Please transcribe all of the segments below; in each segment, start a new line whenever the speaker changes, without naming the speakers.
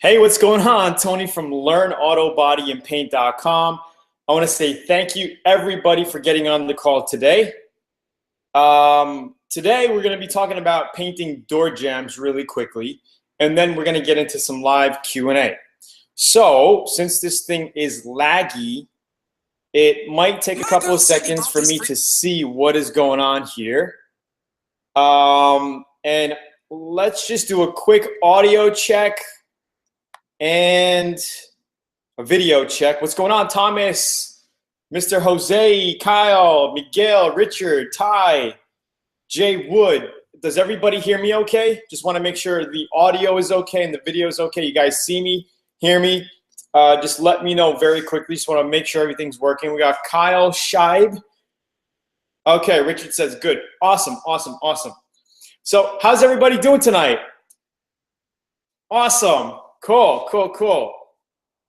Hey, what's going on? Tony from LearnAutoBodyAndPaint.com. I want to say thank you, everybody, for getting on the call today. Today, we're going to be talking about painting door jambs really quickly, and then we're going to get into some live Q&A. So, since this thing is laggy, it might take a couple of seconds for me to see what is going on here. And let's just do a quick audio check and a video check. What's going on, Thomas, Mr. Jose, Kyle, Miguel, Richard, Ty, Jay Wood? Does everybody hear me okay? Just want to make sure the audio is okay and the video is okay. You guys see me, hear me? Just let me know very quickly. Just want to make sure everything's working. We got Kyle Scheib. Okay, Richard says good. Awesome, awesome, awesome. So how's everybody doing tonight? Awesome. Cool, cool, cool.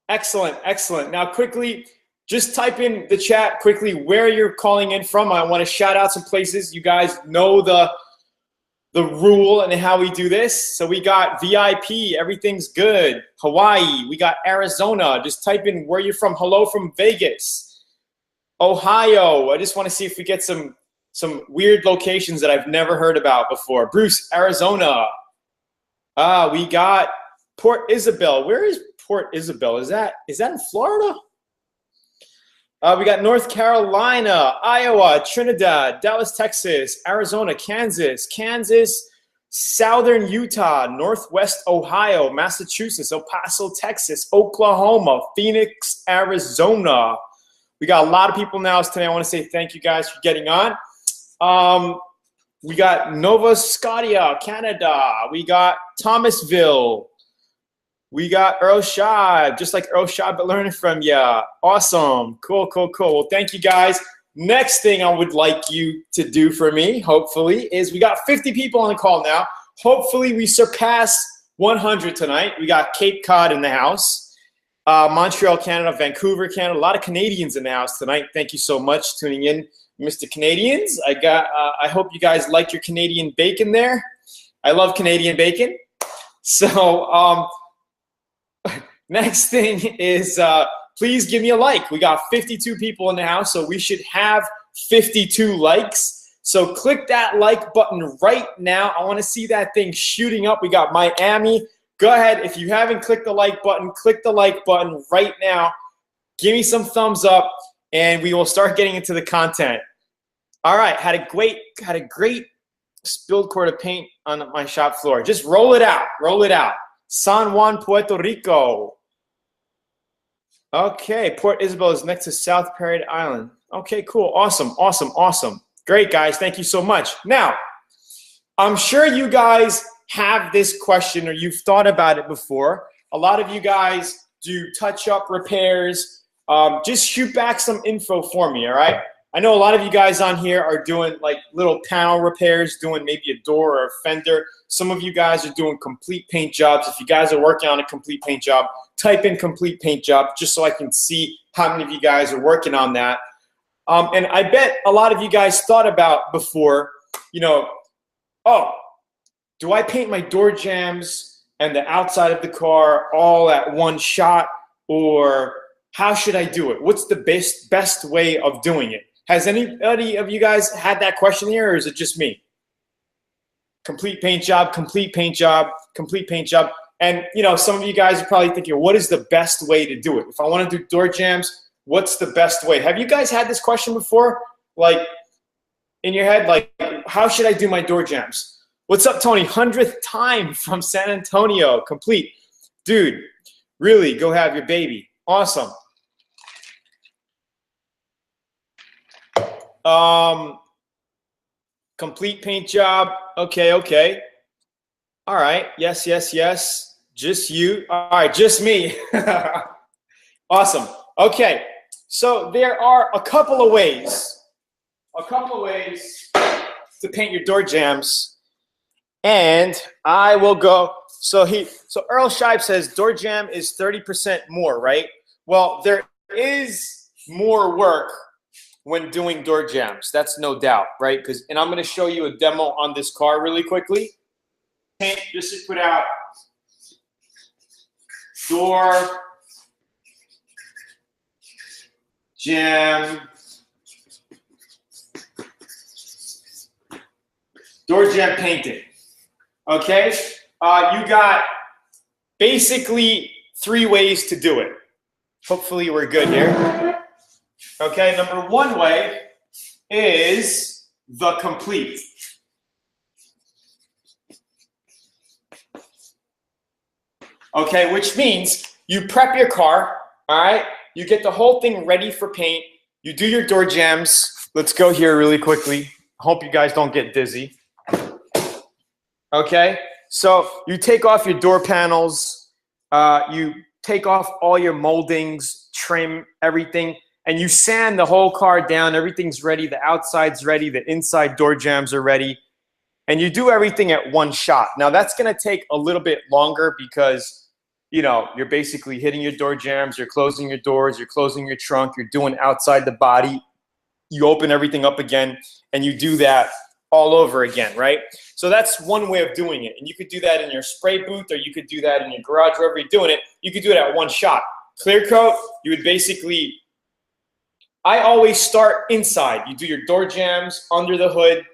Excellent, excellent. Now quickly, just type in the chat quickly where you're calling in from. I want to shout out some places. You guys know the rule and how we do this. So we got VIP, everything's good. Hawaii, we got Arizona. Just type in where you're from. Hello from Vegas. Ohio, I just want to see if we get some weird locations that I've never heard about before. Bruce, Arizona. We got Port Isabel. Where is Port Isabel? Is that in Florida? We got North Carolina, Iowa, Trinidad, Dallas, Texas, Arizona, Kansas, Southern Utah, Northwest Ohio, Massachusetts, El Paso, Texas, Oklahoma, Phoenix, Arizona. We got a lot of people now today. I want to say thank you guys for getting on. We got Nova Scotia, Canada. We got Thomasville. We got Earl Scheib, just like Earl Scheib, but learning from ya. Awesome. Cool, cool, cool. Well, thank you guys. Next thing I would like you to do for me, hopefully, is we got 50 people on the call now. Hopefully, we surpass 100 tonight. We got Cape Cod in the house, Montreal, Canada, Vancouver, Canada. A lot of Canadians in the house tonight. Thank you so much tuning in, Mr. Canadians. I hope you guys like your Canadian bacon there. I love Canadian bacon. So, next thing is please give me a like. We got 52 people in the house, so we should have 52 likes. So click that like button right now. I want to see that thing shooting up. We got Miami. Go ahead. If you haven't clicked the like button, click the like button right now. Give me some thumbs up, and we will start getting into the content. All right. Had a great spilled quart of paint on my shop floor. Just roll it out. Roll it out. San Juan, Puerto Rico. Okay, Port Isabel is next to South Parade Island. Okay, cool. Awesome, awesome, awesome. Great, guys. Thank you so much. Now, I'm sure you guys have this question or you've thought about it before. A lot of you guys do touch-up repairs. Just shoot back some info for me, all right? I know a lot of you guys on here are doing like little panel repairs, doing maybe a door or a fender. Some of you guys are doing complete paint jobs. If you guys are working on a complete paint job, type in complete paint job just so I can see how many of you guys are working on that. And I bet a lot of you guys thought about before, you know, oh, do I paint my door jambs and the outside of the car all at one shot, or how should I do it? What's the best way of doing it? Has anybody of you guys had that question here, or is it just me? Complete paint job, complete paint job, complete paint job. And, you know, some of you guys are probably thinking, what is the best way to do it? If I want to do door jambs, what's the best way? Have you guys had this question before? Like, in your head, like, how should I do my door jambs? What's up, Tony? 100th time from San Antonio. Complete. Dude, really, go have your baby. Awesome. Complete paint job. Okay, okay. All right. Yes, yes, yes. Just you. All right, just me. Awesome. Okay. So there are a couple of ways to paint your door jambs. And I will go. So Earl Scheib says door jamb is 30% more, right? Well, there is more work when doing door jambs. That's no doubt, right? And I'm going to show you a demo on this car really quickly. Paint just to put out door jamb painting. Okay, you got basically 3 ways to do it. Hopefully we're good here. Okay, number 1 way is the complete. Okay, which means you prep your car, all right? You get the whole thing ready for paint. You do your door jambs. Let's go here really quickly. Hope you guys don't get dizzy. Okay, so you take off your door panels, you take off all your moldings, trim everything, and you sand the whole car down. Everything's ready. The outside's ready. The inside door jambs are ready. And you do everything at one shot. Now, that's going to take a little bit longer because, you know, you're basically hitting your door jambs, you're closing your doors, you're closing your trunk, you're doing outside the body. You open everything up again, and you do that all over again, right? So that's one way of doing it. And you could do that in your spray booth, or you could do that in your garage, wherever you're doing it. You could do it at one shot. Clear coat, you would basically, I always start inside. You do your door jambs under the hood,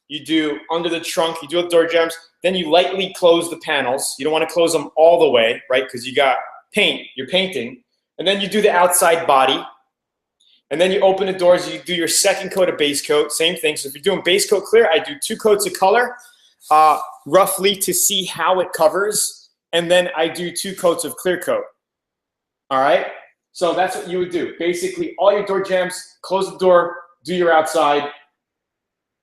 you do under the trunk, you do the door jambs, then you lightly close the panels. You don't want to close them all the way, right? Because you got paint, you're painting. And then you do the outside body. And then you open the doors, you do your second coat of base coat, same thing. So if you're doing base coat clear, I do 2 coats of color, roughly to see how it covers. And then I do 2 coats of clear coat. All right? So that's what you would do. Basically, all your door jambs, close the door, do your outside,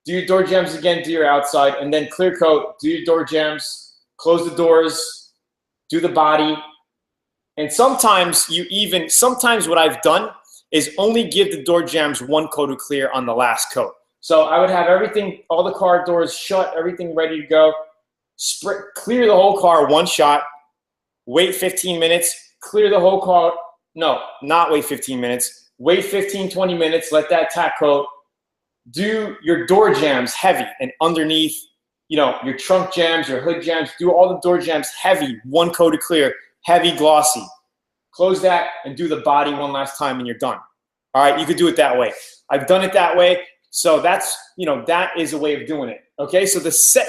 do your door jambs again, do your outside, and then clear coat, do your door jambs, close the doors, do the body. And sometimes sometimes what I've done is only give the door jambs 1 coat of clear on the last coat. So I would have everything, all the car doors shut, everything ready to go, clear the whole car 1 shot, wait 15 minutes, clear the whole car, no, not wait 15 minutes, wait 15, 20 minutes, let that tack coat, do your door jambs heavy and underneath, you know, your trunk jambs, your hood jambs, do all the door jambs heavy, 1 coat of clear, heavy glossy. Close that and do the body 1 last time and you're done. All right, you could do it that way. I've done it that way. So that's, you know, that is a way of doing it. Okay, so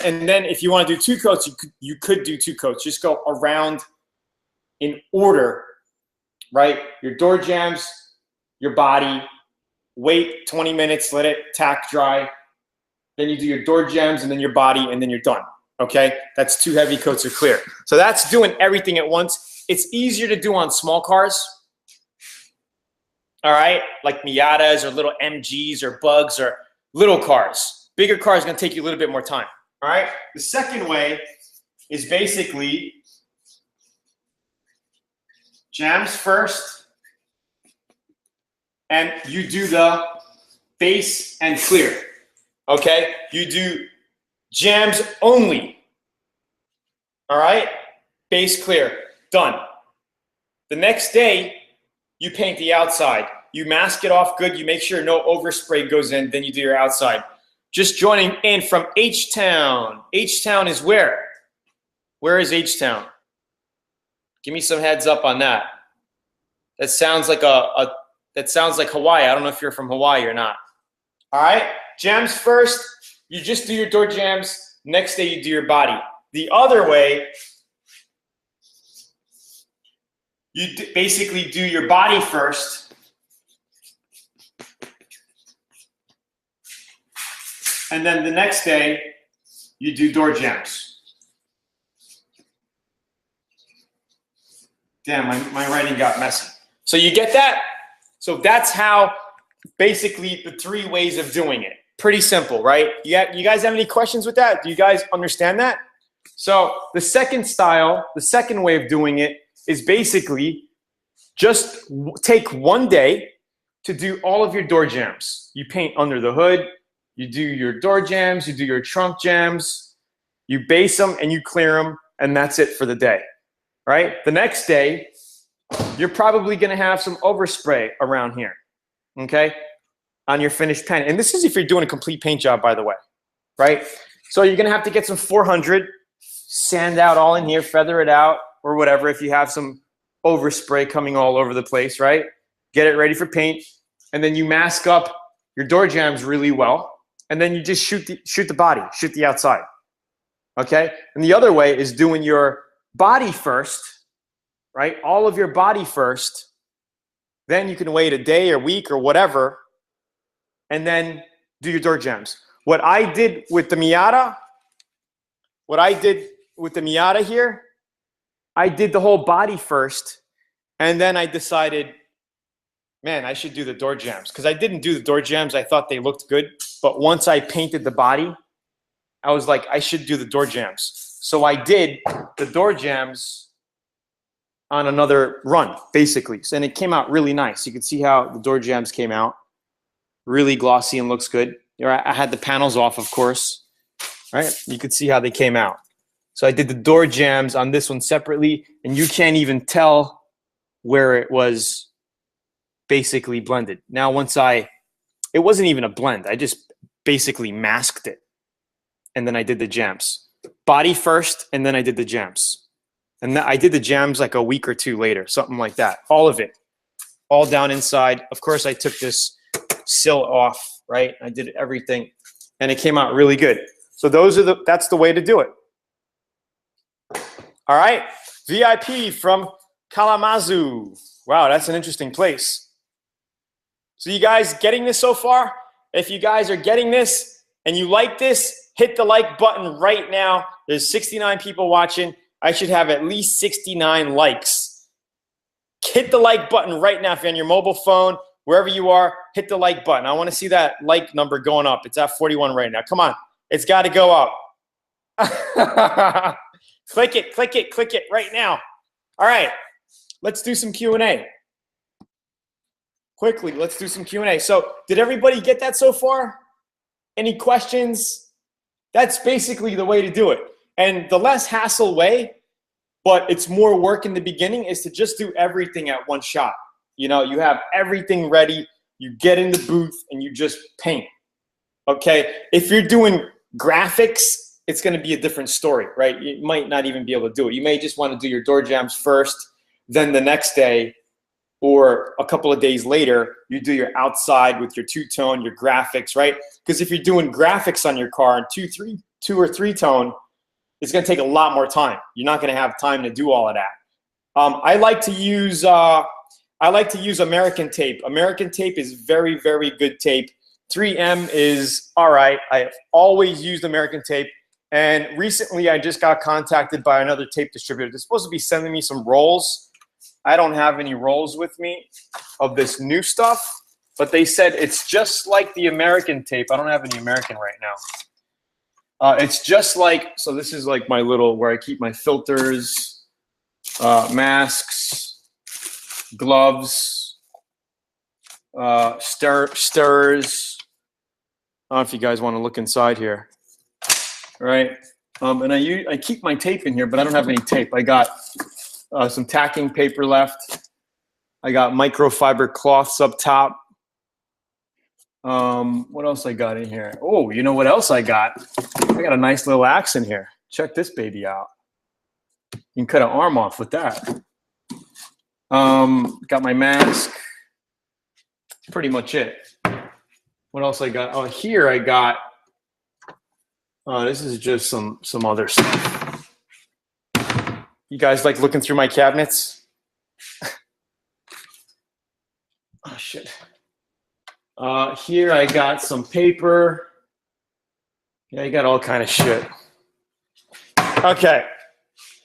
and then if you want to do 2 coats, you could do 2 coats. Just go around in order, right? Your door jambs, your body, wait 20 minutes, let it tack dry. Then you do your door jambs and then your body and then you're done. Okay, that's 2 heavy coats of clear. So that's doing everything at once. It's easier to do on small cars. All right, like Miatas or little MGs or Bugs or little cars. Bigger cars are going to take you a little bit more time. All right, the second way is basically jambs first, and you do the base and clear. Okay, you do jambs only. All right, base clear, done. The next day, you paint the outside. You mask it off good. You make sure no overspray goes in. Then you do your outside. Just joining in from H-Town. H-Town is where? Where is H-Town? Give me some heads up on that. That sounds like that sounds like Hawaii. I don't know if you're from Hawaii or not. All right, jambs first. You just do your door jambs. Next day you do your body. The other way, you basically do your body first, and then the next day you do door jambs. Damn, my writing got messy. So you get that? So that's how basically the 3 ways of doing it. Pretty simple, right? You guys have any questions with that? Do you guys understand that? So the second style, the second way of doing it is basically just take 1 day to do all of your door jambs. You paint under the hood, you do your door jambs, you do your trunk jambs, you base them and you clear them, and that's it for the day, right? The next day, you're probably gonna have some overspray around here, okay, on your finished pen. And this is if you're doing a complete paint job, by the way, right? So you're gonna have to get some 400, sand out all in here, feather it out, or whatever. If you have some overspray coming all over the place, right? Get it ready for paint. And then you mask up your door jambs really well. And then you just shoot the body, shoot the outside. Okay? And the other way is doing your body first, right? All of your body first. Then you can wait a day or week or whatever, and then do your door jambs. What I did with the Miata, here, I did the whole body first, and then I decided, man, I should do the door jambs. Because I didn't do the door jambs. I thought they looked good. But once I painted the body, I was like, I should do the door jambs. So I did the door jambs on another run, basically. And it came out really nice. You can see how the door jambs came out. Really glossy and looks good. I had the panels off, of course. Right? You could see how they came out. So I did the door jambs on this one separately, and you can't even tell where it was basically blended. Now it wasn't even a blend. I just basically masked it. And then I did the jambs. Body first, and then I did the jambs. And I did the jambs like a week or two later, something like that. All of it, all down inside. Of course, I took this sill off, right? I did everything, and it came out really good. So that's the way to do it. All right, VIP from Kalamazoo. Wow, that's an interesting place. So you guys getting this so far? If you guys are getting this and you like this, hit the like button right now. There's 69 people watching. I should have at least 69 likes. Hit the like button right now if you're on your mobile phone, wherever you are, hit the like button. I want to see that like number going up. It's at 41 right now. Come on. It's got to go up. Click it right now. All right. Let's do some Q&A. Quickly, let's do some Q&A. So did everybody get that so far? Any questions? That's basically the way to do it. And the less hassle way, but it's more work in the beginning, is to just do everything at one shot. You know, you have everything ready, you get in the booth, and you just paint. Okay? If you're doing graphics, it's going to be a different story, right? You might not even be able to do it. You may just want to do your door jambs first, then the next day or a couple of days later, you do your outside with your two-tone, your graphics, right? Because if you're doing graphics on your car in two or three tone, it's going to take a lot more time. You're not going to have time to do all of that. I like to use American tape. American tape is very, very good tape. 3M is all right. I have always used American tape. And recently, I just got contacted by another tape distributor. They're supposed to be sending me some rolls. I don't have any rolls with me of this new stuff, but they said it's just like the American tape. I don't have any American right now. It's just like, so this is like my little, where I keep my filters, masks, gloves, stirrers. I don't know if you guys want to look inside here. All right. And I keep my tape in here, but I don't have any tape. I got some tacking paper left. I got microfiber cloths up top. What else I got in here? Oh, you know what else I got? I got a nice little axe in here. Check this baby out. You can cut an arm off with that. Got my mask. Pretty much it. What else I got? Oh, here I got, this is just some other stuff. You guys like looking through my cabinets? Oh, shit. Here I got some paper. Yeah, you got all kind of shit. Okay,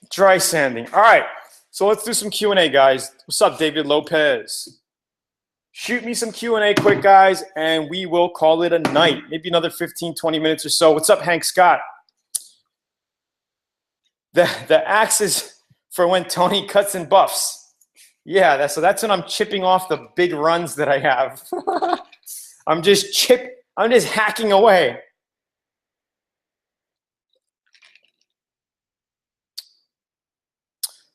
dry sanding. All right, so let's do some Q&A, guys. What's up, David Lopez? Shoot me some Q&A quick, guys, and we will call it a night. Maybe another 15, 20 minutes or so. What's up, Hank Scott? The axe is for when Tony cuts and buffs. Yeah, so that's when I'm chipping off the big runs that I have. I'm just hacking away.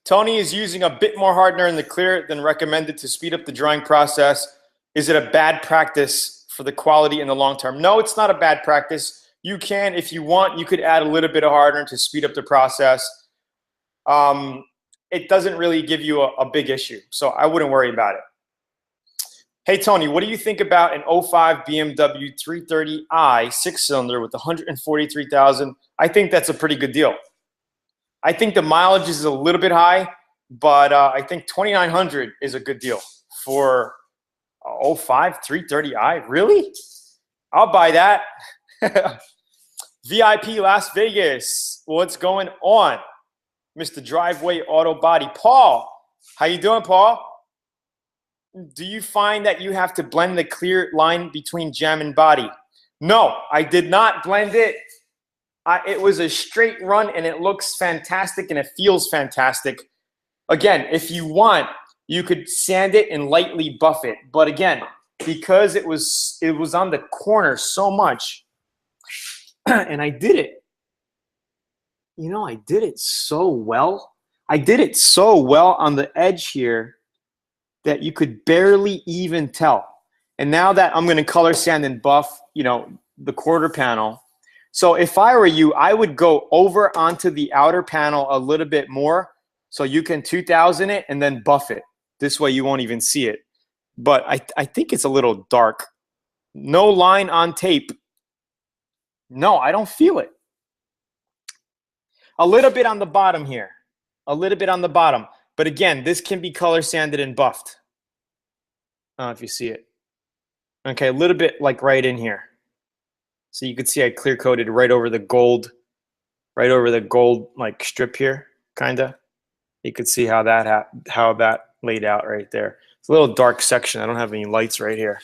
Tony is using a bit more hardener in the clear than recommended to speed up the drying process. Is it a bad practice for the quality in the long term? No, it's not a bad practice. You can, if you want, you could add a little bit of hardener to speed up the process. it doesn't really give you a big issue. So I wouldn't worry about it. Hey, Tony, what do you think about an '05 BMW 330i 6-cylinder with 143,000? I think that's a pretty good deal. I think the mileage is a little bit high, but I think 2,900 is a good deal for '05 330i. Really? I'll buy that. VIP Las Vegas. What's going on? Mr. Driveway Auto Body. Paul, how you doing, Paul? Do you find that you have to blend the clear line between gem and body? No, I did not blend it. It was a straight run, and it looks fantastic, and it feels fantastic. Again, if you want, you could sand it and lightly buff it. But again, because it was on the corner so much, and I did it. You know, I did it so well. I did it so well on the edge here that you could barely even tell. And now that I'm going to color sand and buff, you know, the quarter panel. So if I were you, I would go over onto the outer panel a little bit more so you can 2000 it and then buff it. This way you won't even see it. But I think it's a little dark. No line on tape. No, I don't feel it. A little bit on the bottom here. A little bit on the bottom. But again, this can be color sanded and buffed. I don't know if you see it. Okay, a little bit like right in here. So you can see I clear coated right over the gold like strip here, kinda. You could see how that laid out right there. It's a little dark section. I don't have any lights right here.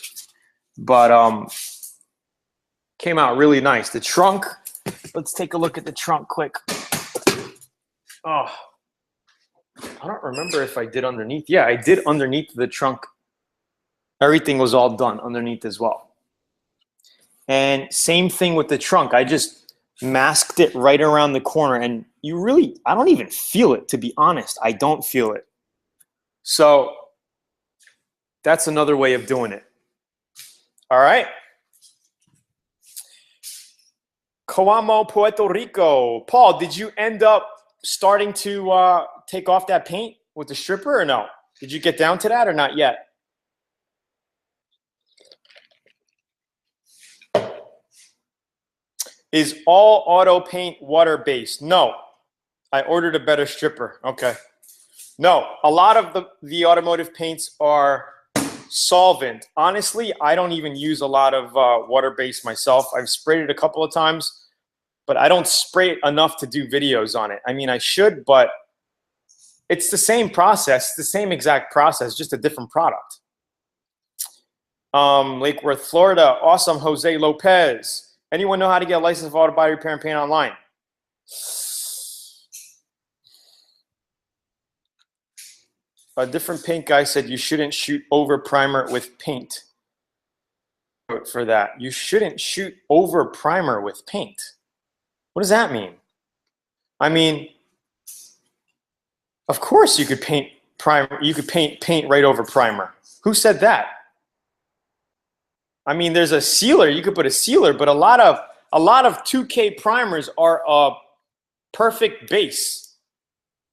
But came out really nice. The trunk, let's take a look at the trunk quick. Oh, I don't remember if I did underneath. Yeah, I did underneath the trunk. Everything was all done underneath as well. And same thing with the trunk. I just masked it right around the corner. And I don't even feel it, to be honest. I don't feel it. So that's another way of doing it. All right. Coamo, Puerto Rico. Paul, did you end up starting to take off that paint with the stripper or no? Did you get down to that or not yet? Is all auto paint water-based? No. I ordered a better stripper. Okay. No, a lot of the automotive paints are solvent. Honestly, I don't even use a lot of water-based myself. I've sprayed it a couple of times, but I don't spray it enough to do videos on it. I mean, I should, but it's the same process, the same exact process, just a different product. Lake Worth, Florida. Awesome, Jose Lopez. Anyone know how to get a license for auto body repair and paint online? A different paint guy said you shouldn't shoot over primer with paint. For that, you shouldn't shoot over primer with paint. What does that mean? I mean, of course you could paint primer. You could paint right over primer. Who said that? I mean, there's a sealer. You could put a sealer, but a lot of 2K primers are a perfect base,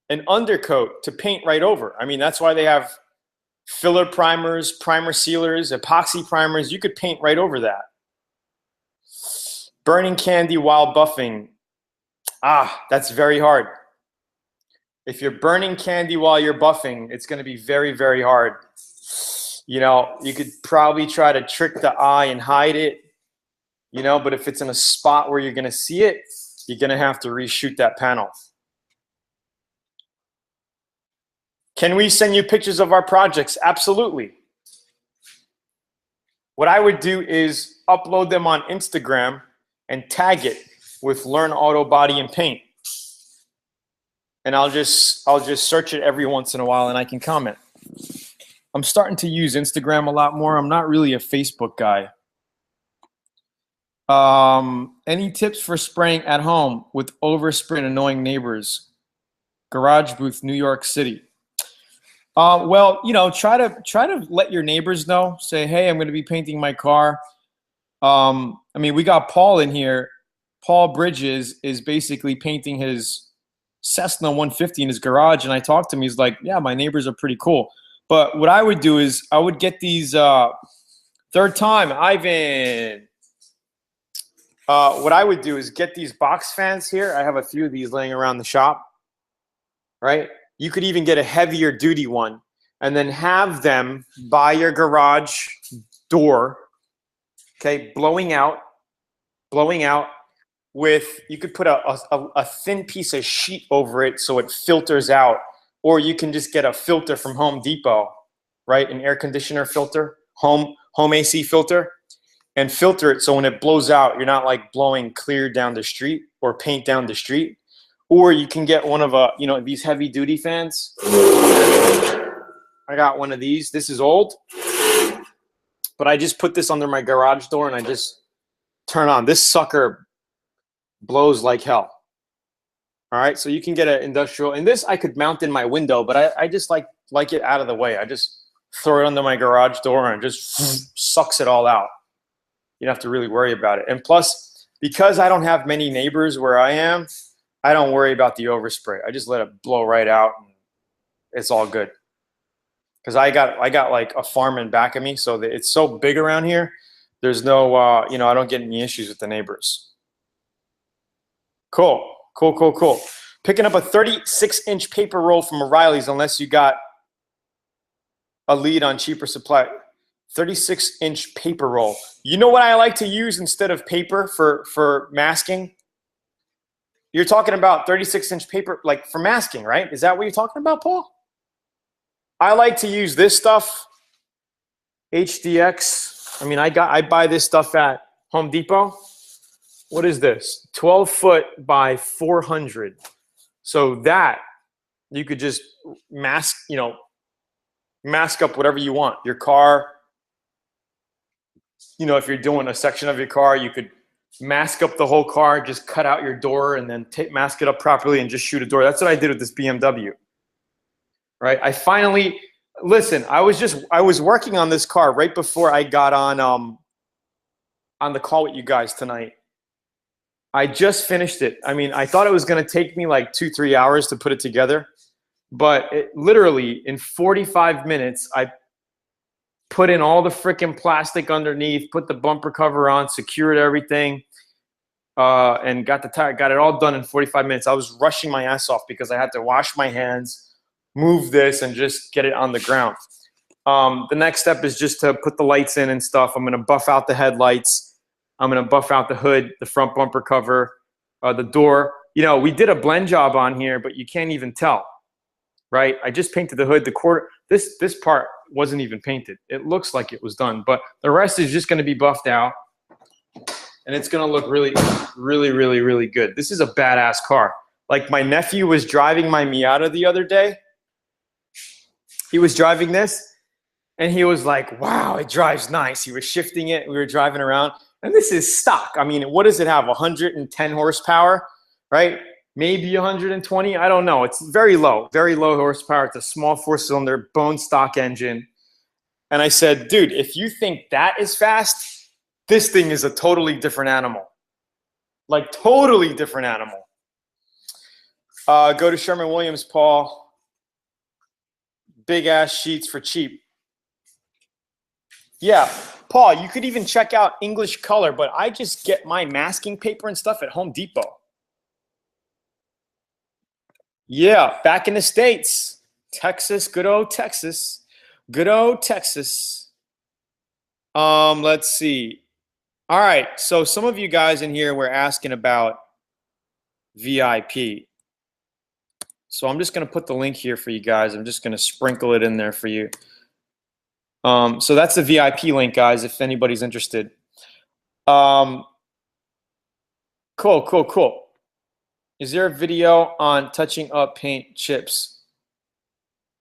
an undercoat to paint right over. I mean, that's why they have filler primers, primer sealers, epoxy primers. You could paint right over that. Burning candy while buffing. That's very hard. If you're burning candy while you're buffing, it's going to be very, very hard. You know, you could probably try to trick the eye and hide it, you know, but if it's in a spot where you're going to see it, you're going to have to reshoot that panel. Can we send you pictures of our projects? Absolutely. What I would do is upload them on Instagram and tag it with Learn Auto Body and Paint. And I'll just search it every once in a while and I can comment. I'm starting to use Instagram a lot more. I'm not really a Facebook guy. Any tips for spraying at home with overspray and annoying neighbors? Garage booth, New York City. Well, you know, try to let your neighbors know. Say, hey, I'm going to be painting my car. I mean, we got Paul in here. Paul Bridges is basically painting his Cessna 150 in his garage, and I talked to him. He's like, yeah, my neighbors are pretty cool. But what I would do is I would get these third time, Ivan. What I would do is get these box fans here. I have a few of these laying around the shop, right? You could even get a heavier duty one and then have them by your garage door, okay, blowing out with, you could put a thin piece of sheet over it so it filters out, or you can just get a filter from Home Depot, right? An air conditioner filter, home AC filter, and filter it so when it blows out, you're not like blowing clear down the street or paint down the street. Or you can get one of these heavy duty fans. I got one of these. This is old, but I just put this under my garage door and I just turn on. This sucker blows like hell. All right, so you can get an industrial, and this I could mount in my window, but I just like it out of the way. I just throw it under my garage door and it just sucks it all out. You don't have to really worry about it. And plus, because I don't have many neighbors where I am, I don't worry about the overspray. I just let it blow right out and it's all good. Because I got like a farm in back of me, so that it's so big around here. There's no, I don't get any issues with the neighbors. Cool. Picking up a 36-inch paper roll from O'Reilly's unless you got a lead on cheaper supply. 36-inch paper roll. You know what I like to use instead of paper for masking? You're talking about 36-inch paper, like for masking, right? Is that what you're talking about, Paul? I like to use this stuff, HDX. I mean, I buy this stuff at Home Depot. What is this? 12 foot by 400. So that you could just mask up whatever you want. Your car, if you're doing a section of your car, you could mask up the whole car, just cut out your door and then mask it up properly and just shoot a door. That's what I did with this BMW. Right? I finally, listen, I was working on this car right before I got on the call with you guys tonight. I just finished it. I mean, I thought it was going to take me like 2-3 hours to put it together, but literally in 45 minutes, I put in all the freaking plastic underneath, put the bumper cover on, secured everything, and got it all done in 45 minutes. I was rushing my ass off because I had to wash my hands, move this, and just get it on the ground. The next step is just to put the lights in and stuff. I'm going to buff out the headlights. I'm going to buff out the hood, the front bumper cover, the door. We did a blend job on here, but you can't even tell, right? I just painted the hood. This part wasn't even painted. It looks like it was done, but the rest is just going to be buffed out, and it's going to look really, really, really, really good. This is a badass car. Like, my nephew was driving my Miata the other day. He was driving this, and he was like, wow, it drives nice. He was shifting it. We were driving around. And this is stock. I mean, what does it have? 110 horsepower, right? Maybe 120. I don't know. It's very low horsepower. It's a small 4-cylinder bone stock engine. And I said, dude, if you think that is fast, this thing is a totally different animal. Like, totally different animal. Go to Sherman-Williams, Paul. Big ass sheets for cheap. Yeah. Paul, you could even check out English Color, but I just get my masking paper and stuff at Home Depot. Yeah, back in the States. Texas, good old Texas. Good old Texas. Let's see. All right, so some of you guys in here were asking about VIP. So I'm just going to put the link here for you guys. I'm just going to sprinkle it in there for you. So that's the VIP link, guys, if anybody's interested. Cool. Is there a video on touching up paint chips?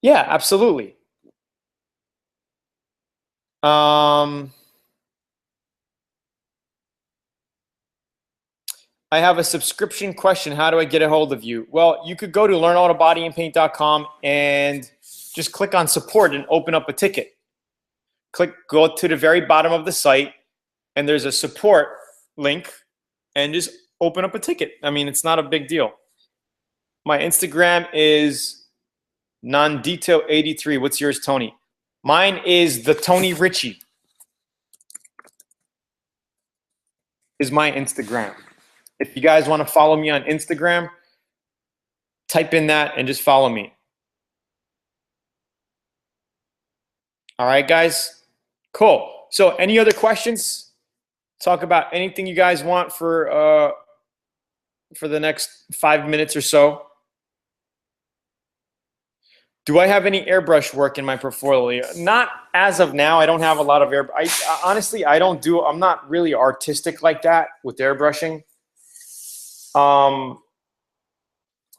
Yeah, absolutely. I have a subscription question. How do I get a hold of you? Well, you could go to learnautobodyandpaint.com and just click on support and open up a ticket. Go to the very bottom of the site, and there's a support link, and just open up a ticket. I mean, it's not a big deal. My Instagram is Nandito83. What's yours, Tony? Mine is the Tony Ritchie. Is my Instagram. If you guys want to follow me on Instagram, type in that and just follow me. All right, guys? Cool. So any other questions? Talk about anything you guys want for the next 5 minutes or so. Do I have any airbrush work in my portfolio? Not as of now. I don't have a lot of honestly, I'm not really artistic like that with airbrushing.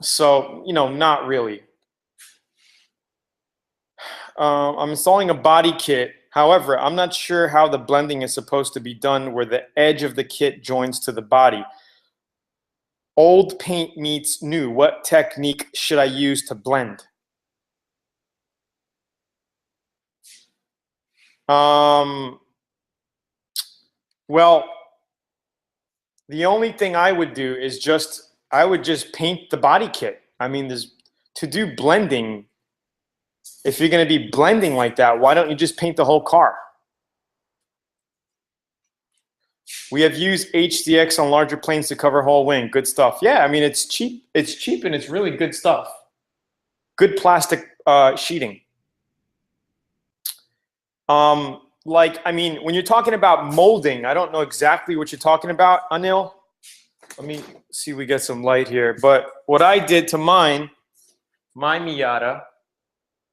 So, not really. I'm installing a body kit. However, I'm not sure how the blending is supposed to be done where the edge of the kit joins to the body. Old paint meets new. What technique should I use to blend? Well, the only thing I would do is I would just paint the body kit. I mean, to do blending, if you're going to be blending like that, why don't you just paint the whole car? We have used HDX on larger planes to cover whole wing. Good stuff. Yeah, I mean, it's cheap. It's cheap and it's really good stuff. Good plastic sheeting. I mean, when you're talking about molding, I don't know exactly what you're talking about, Anil. Let me see if we get some light here. But what I did to my Miata,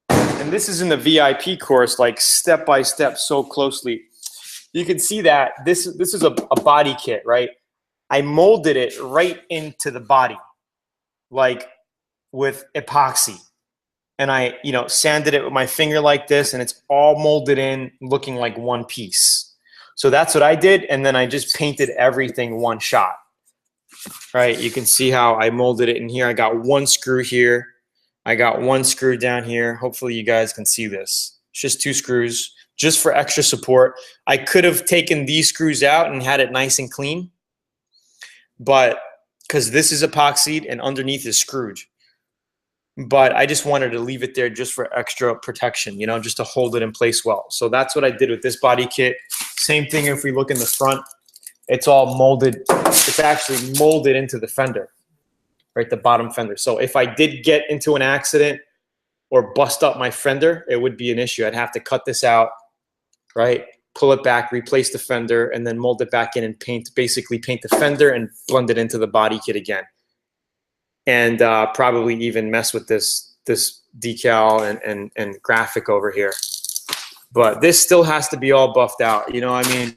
and this is in the VIP course, like step by step, so closely. You can see that this is a body kit, right? I molded it right into the body, like with epoxy. And I, sanded it with my finger like this, and it's all molded in, looking like one piece. So that's what I did, and then I just painted everything one shot. Right? You can see how I molded it in here. I got one screw here. I got one screw down here. Hopefully you guys can see this. It's just 2 screws, just for extra support. I could have taken these screws out and had it nice and clean, but because this is epoxied and underneath is screwed. But I just wanted to leave it there just for extra protection, just to hold it in place well. So that's what I did with this body kit. Same thing if we look in the front. It's all molded. It's actually molded into the fender, right, the bottom fender. So if I did get into an accident or bust up my fender, it would be an issue. I'd have to cut this out, right, pull it back, replace the fender, and then mold it back in and basically paint the fender and blend it into the body kit again. And probably even mess with this decal and graphic over here. But this still has to be all buffed out, I mean,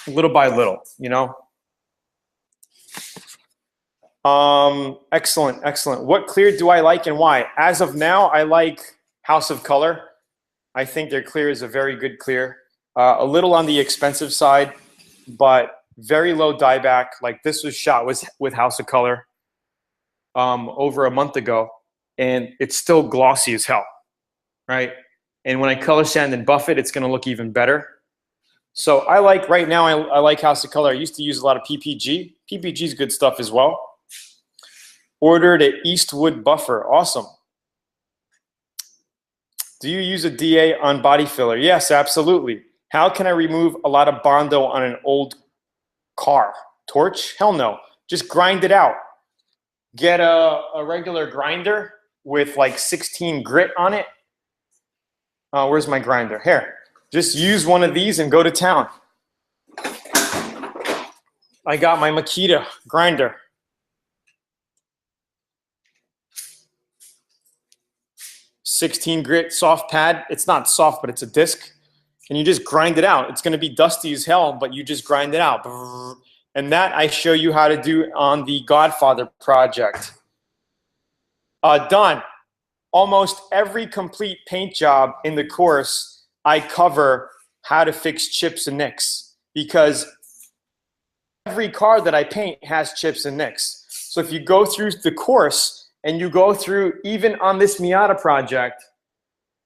little by little, Excellent. What clear do I like and why? As of now, I like House of Color. I think their clear is a very good clear. A little on the expensive side, but very low dieback. Like this was shot with House of Color over a month ago, and it's still glossy as hell, right? And when I color sand and buff it, it's going to look even better. So I like right now. I like House of Color. I used to use a lot of PPG. PPG is good stuff as well. Ordered an Eastwood buffer. Awesome. Do you use a DA on body filler? Yes, absolutely. How can I remove a lot of Bondo on an old car? Torch? Hell no. Just grind it out. Get a regular grinder with like 16 grit on it. Where's my grinder? Here. Just use one of these and go to town. I got my Makita grinder. .16 grit soft pad. It's not soft, but it's a disc. And you just grind it out. It's going to be dusty as hell, but you just grind it out. And that I show you how to do on the Godfather project. Done. Almost every complete paint job in the course, I cover how to fix chips and nicks, because every car that I paint has chips and nicks. So if you go through the course and you go through, even on this Miata project,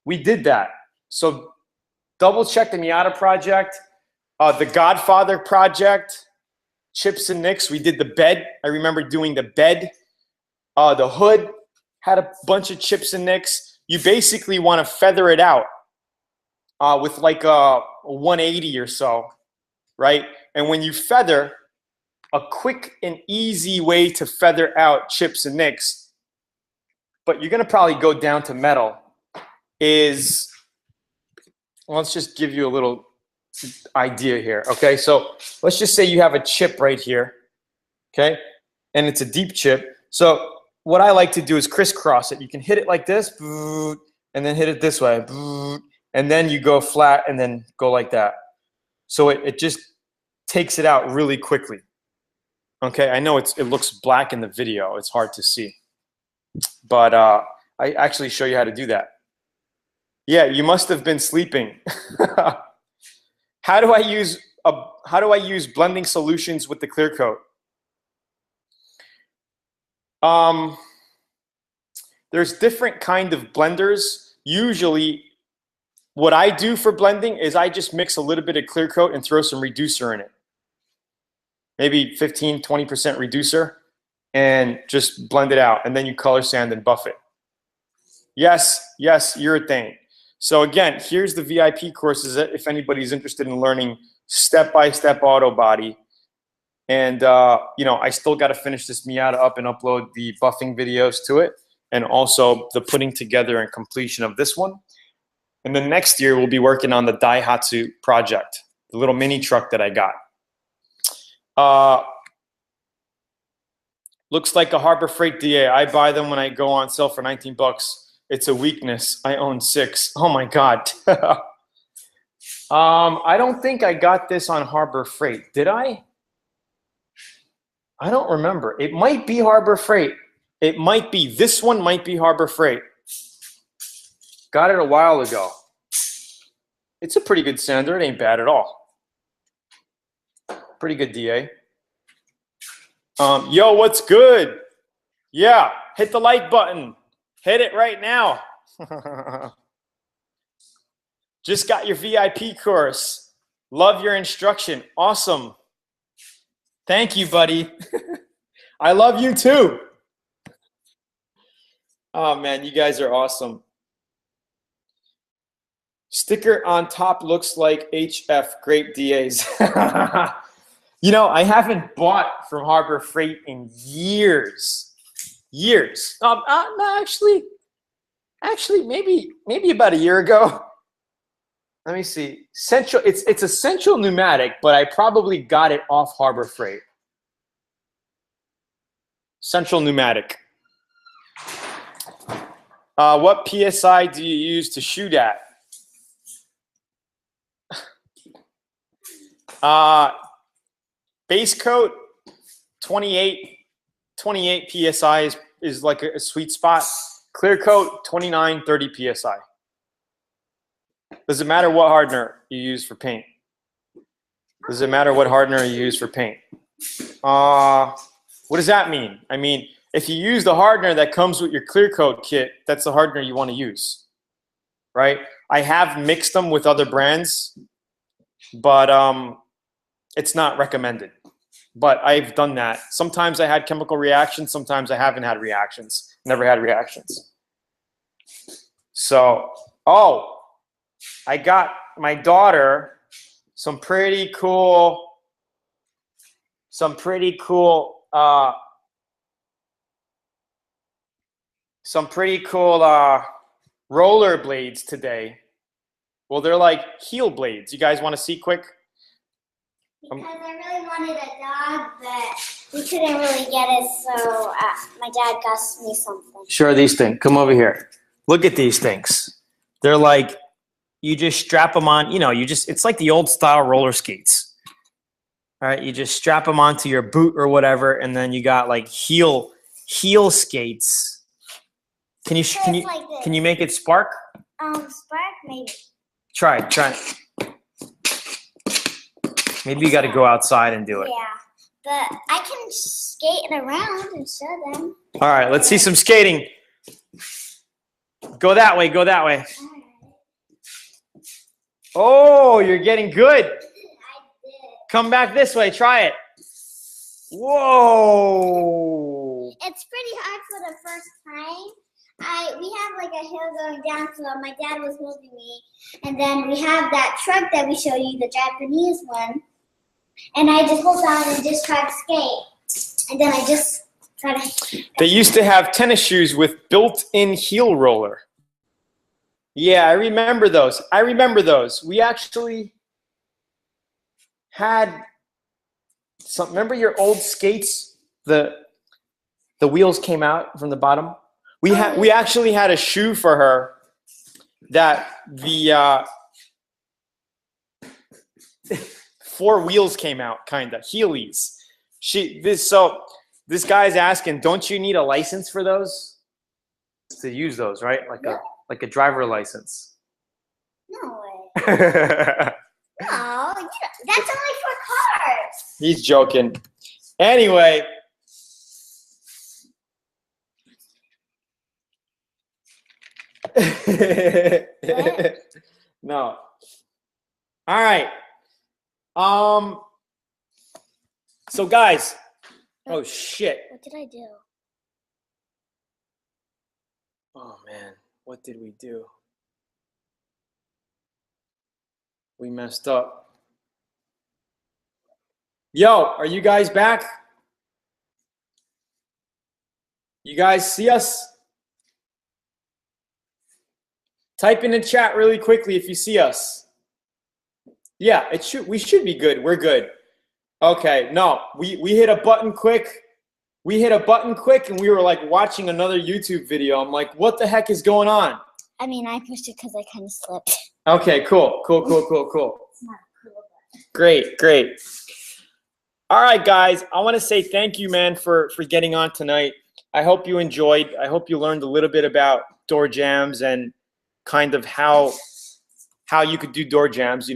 we did that. So double check the Miata project, the Godfather project, chips and nicks. We did the bed. I remember doing the bed. The hood had a bunch of chips and nicks. You basically want to feather it out with like a 180 or so, right? And when you feather, a quick and easy way to feather out chips and nicks, but you're going to probably go down to metal, is, well, let's just give you a little idea here, okay? So let's just say you have a chip right here, okay? And it's a deep chip. So what I like to do is crisscross it. You can hit it like this, and then hit it this way, and then you go flat and then go like that. So it just takes it out really quickly. Okay, I know it looks black in the video. It's hard to see. But I actually show you how to do that. Yeah, you must have been sleeping. How do I use blending solutions with the clear coat? There's different kind of blenders. Usually what I do for blending is I just mix a little bit of clear coat and throw some reducer in it. Maybe 15, 20% reducer, and just blend it out. And then you color sand and buff it. Yes, urethane. So again, here's the VIP courses if anybody's interested in learning step-by-step auto body. And I still got to finish this Miata up and upload the buffing videos to it, and also the putting together and completion of this one. And then next year we'll be working on the Daihatsu project, the little mini truck that I got. Looks like a Harbor Freight DA. I buy them when I go on sale for 19 bucks. It's a weakness. I own 6. Oh my God. I don't think I got this on Harbor Freight. Did I? I don't remember. It might be Harbor Freight. It might be. This one might be Harbor Freight. Got it a while ago. It's a pretty good sander. It ain't bad at all. Pretty good DA. Yo, what's good? Yeah, hit the like button. Hit it right now. Just got your VIP course. Love your instruction. Awesome. Thank you, buddy. I love you too. Oh man, you guys are awesome. Sticker on top looks like HF. Great DAs. You know, I haven't bought from Harbor Freight in years. No, actually, maybe about a year ago. Let me see. Central. It's a Central pneumatic, but I probably got it off Harbor Freight. Central pneumatic. What PSI do you use to shoot at? Base coat, 28 PSI is like a sweet spot. Clear coat, 29, 30 PSI. Does it matter what hardener you use for paint? Does it matter what hardener you use for paint? What does that mean? I mean, if you use the hardener that comes with your clear coat kit, that's the hardener you want to use, right? I have mixed them with other brands, but it's not recommended. But I've done that. Sometimes I had chemical reactions. Sometimes I haven't had reactions. Never had reactions. So, oh, I got my daughter some pretty cool roller blades today. Well, they're like heel blades. You guys want to see quick?
Because I really wanted a dog, but we couldn't really get it, so my dad got me something.
Sure, these things. Come over here. Look at these things. They're like, you just strap them on, it's like the old style roller skates. All right, you just strap them onto your boot or whatever, and then you got like heel skates. Can you make it spark?
Spark maybe.
Try. Maybe you got to go outside and do it.
Yeah, but I can skate it around and show them.
All right, let's see some skating. Go that way.
Right.
Oh, you're getting good.
I did.
Come back this way. Try it. Whoa.
It's pretty hard for the first time. We have like a hill going down, so my dad was moving me. And then we have that truck that we show you, the Japanese one. And I just hold on and just try to skate. And then I just try to...
They used to have tennis shoes with built-in heel roller. Yeah, I remember those. We actually had some, remember your old skates? The wheels came out from the bottom. We actually had a shoe for her that the 4 wheels came out, kinda Heelys. This guy's asking, don't you need a license for those? To use those, right? Like a driver license.
No way. No, that's only for cars.
He's joking. Anyway. No. All right. So guys. Oh shit.
What did I do?
Oh man, what did we do? We messed up. Yo, are you guys back? You guys see us? Type in the chat really quickly if you see us. Yeah, we should be good. We're good. Okay, no, we hit a button quick. We hit a button quick and we were like watching another YouTube video. I'm like, what the heck is going on?
I mean, I pushed it because I kind of slipped.
Okay, cool.
It's not cool, but...
Great. All right, guys, I want to say thank you, man, for getting on tonight. I hope you enjoyed. I hope you learned a little bit about door jams and kind of how you could do door jams,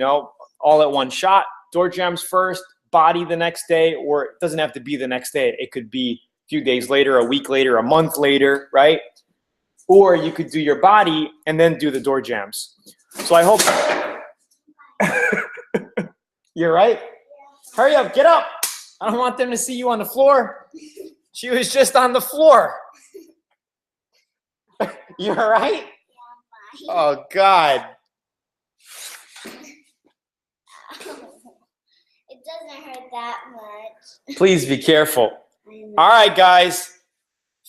all at one shot. Door jams first, body the next day, or it doesn't have to be the next day. It could be a few days later, a week later, a month later, right? Or you could do your body and then do the door jams. So I hope you're right. Hurry up, get up. I don't want them to see you on the floor. She was just on the floor. You all right?
Yeah,
oh, God.
It doesn't hurt that much.
Please be careful. All right, guys.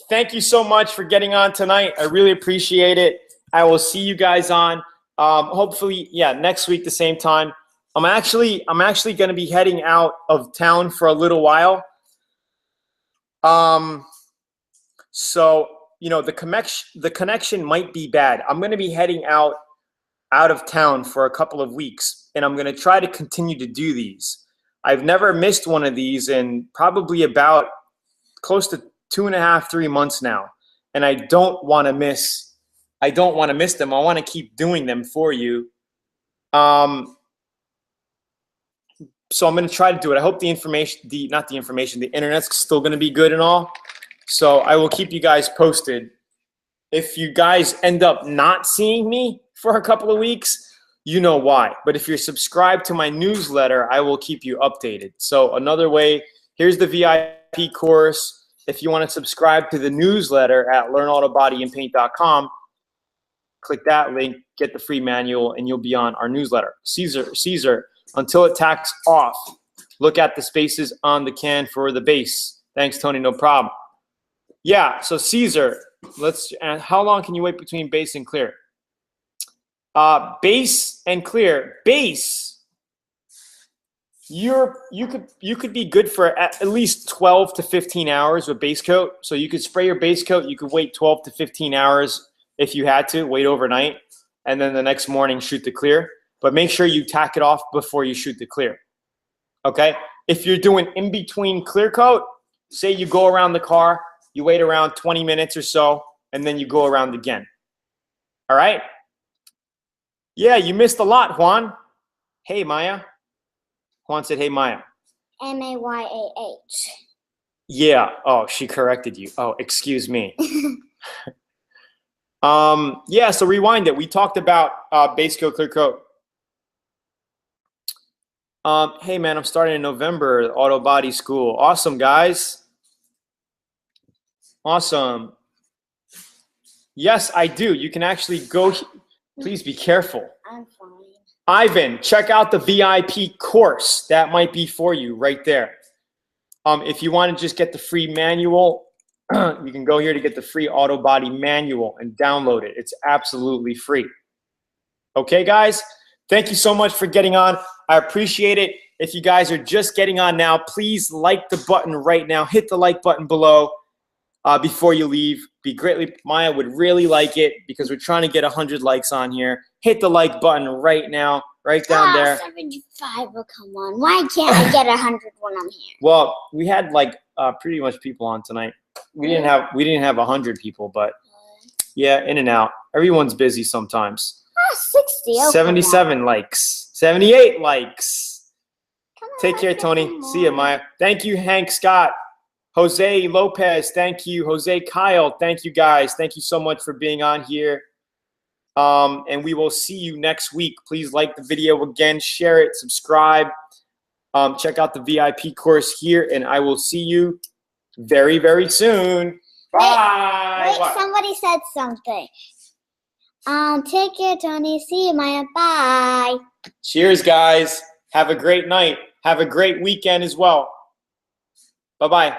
Thank you so much for getting on tonight. I really appreciate it. I will see you guys on hopefully, next week the same time. I'm actually going to be heading out of town for a little while. So, the connection might be bad. I'm going to be heading out of town for a couple of weeks, and I'm going to try to continue to do these. I've never missed one of these in probably about close to 2.5, 3 months now, and I don't want to miss them. I want to keep doing them for you. So I'm going to try to do it. I hope the internet's still going to be good and all. So I will keep you guys posted. If you guys end up not seeing me for a couple of weeks, you know why. But if you're subscribed to my newsletter, I will keep you updated. So another way, here's the VIP course. If you want to subscribe to the newsletter at learnautobodyandpaint.com, click that link, get the free manual, and you'll be on our newsletter. Caesar, until it tacks off, look at the spaces on the can for the base. Thanks, Tony, no problem. Yeah, so Caesar, how long can you wait between base and clear? Base and clear. Base, you could be good for at least 12 to 15 hours with base coat. So you could spray your base coat, you could wait 12 to 15 hours if you had to, wait overnight, and then the next morning shoot the clear. But make sure you tack it off before you shoot the clear, okay? If you're doing in-between clear coat, say you go around the car, you wait around 20 minutes or so, and then you go around again, all right? Yeah, you missed a lot, Juan. Hey, Maya. Juan said, hey, Maya.
Mayah.
Yeah, oh, she corrected you. Oh, excuse me. Yeah, so rewind it. We talked about base coat, clear coat. Hey, man, I'm starting in November, auto body school. Awesome, guys. Awesome. Yes, I do. You can actually go. Please be careful.
I'm fine.
Ivan, check out the VIP course. That might be for you right there. If you want to just get the free manual, you can go here to get the free auto body manual and download it. It's absolutely free. Okay, guys? Thank you so much for getting on. I appreciate it. If you guys are just getting on now, please like the button right now. Hit the like button below before you leave. Maya would really like it because we're trying to get 100 likes on here. Hit the like button right now, right down there.
75 will come on. Why can't I get 100 when I'm here?
Well, we had like pretty much people on tonight. We didn't have 100 people, but yeah, in and out. Everyone's busy sometimes.
60.
77 likes. 78 likes. Take care, Tony.
More.
See you, Maya. Thank you, Hank Scott. Jose Lopez, thank you. Jose Kyle, thank you, guys. Thank you so much for being on here. And we will see you next week. Please like the video again, share it, subscribe. Check out the VIP course here, and I will see you very, very soon. Bye.
Wait, somebody said something. Take care, Tony. See you, Maya. Bye.
Cheers, guys. Have a great night. Have a great weekend as well. Bye-bye.